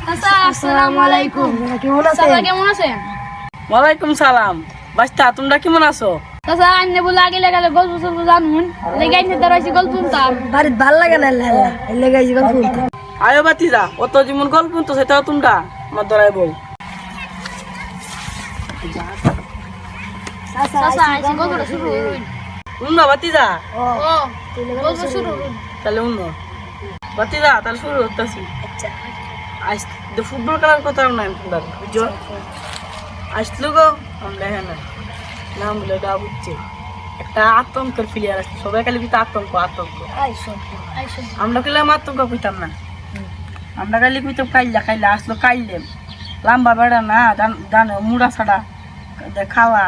চাচা আসসালামু আলাইকুম। কেমন চাচা আছেন? কেমন আছেন? ওয়ালাইকুম সালাম। বাস্তা তোমরা কেমন আছো? চাচা আইনে বলে আগে লাগালে গল্প সল্প জানুন লেগে আইনে দাঁড়াইছি গল্প শুনতাম। বাড়িতে ভাল লাগে না লেগাইছি গল্প বলতে। আয়ো বাতিজা, অত যেমন গল্প তো সেটাও তোমরা আমার ধরাই বউ। চাচা আইছি গল্পটা শুরু করুন। উন্না বাতিজা, ও গল্প শুরু করুন। তাহলে উন্ন বাতিজা, তাহলে শুরু করতেছি। আচ্ছা আজ ফুটবল খেলার কথা নাই তোমরা বুঝছো? আসলো গো আমরা হ্যাঁ নাম বলে দা বুঝছে একটা আতঙ্কের প্লেয়ার আসছে, সবাই খালি কিন্তু আতঙ্ক আতঙ্ক। আইসো আইসো আমরা খেলাম আতঙ্ক কইতাম না, আমরা খালি কইতাম কাইলা কাইলা। আসলো কাইলে লম্বা বেড়া না, ডান মুড়া ছাড়া খাওয়া,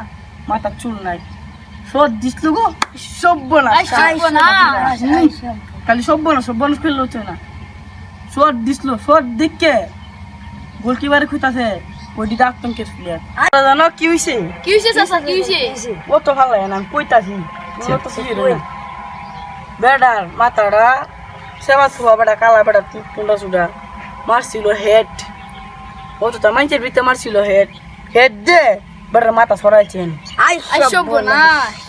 মাথা চুল নাই, সব দিসলো গো সব্য না খালি সব্য না, সব্য না খেললো না, শট দিসলো, শট দেখে গোলকিপারে খুঁতাছে ওইদিকে আতঙ্কের প্লেয়ার। আর জানো কি হইছে? কি হইছে চাচা কি হইছে? ও তো ভালো লাগে না, আমি কইতাছি বেড়ার মাথাটা সেবা থুয়া বেড়া কালা বেড়া টুন্ডা চুডা মারছিল হেড, ও তো মাইন্সের ভিতরে মারছিল হেড, হেড দে বেড়ার মাথা ছড়াইছেন। আইসো না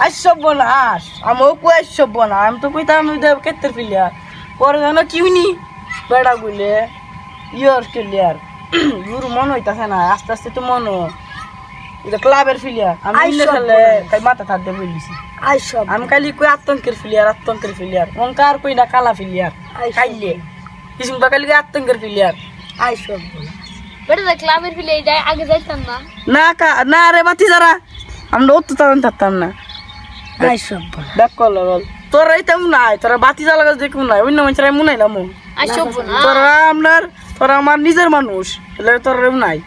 আইসব বনাস আমিও কই আইসব বনা, আমি তো কইতাম কেতের প্লেয়ার। পরে জানো কি হইনি বেড়া গুলে ইয়র প্লেয়ার গুরু মন হইতাছে না, আস্তে আস্তে তো মন এটা ক্লাবের প্লেয়ার। আমি খেলে তাই মাথা থাকতে বলিছি, আইসো আমি খালি কই আতঙ্কের প্লেয়ার, আতঙ্কের প্লেয়ার। অঙ্কার কই না কালা প্লেয়ার খাইলে কিছু খালি আতঙ্কের প্লেয়ার। আইসো বেটা ক্লাবের ফিলে যাই আগে যাইতাম না। না রে বাতি যারা আমরা অত তাড়ান থাকতাম না। আইসো দেখ করলো বল তোরা এইটাও নাই, তোরা বাতি জ্বালা গাছ দেখুন নাই, অন্য মানুষের মনে নাইলাম। আইসো না তোরা আমার নিজের মানুষ, তোরা নাই।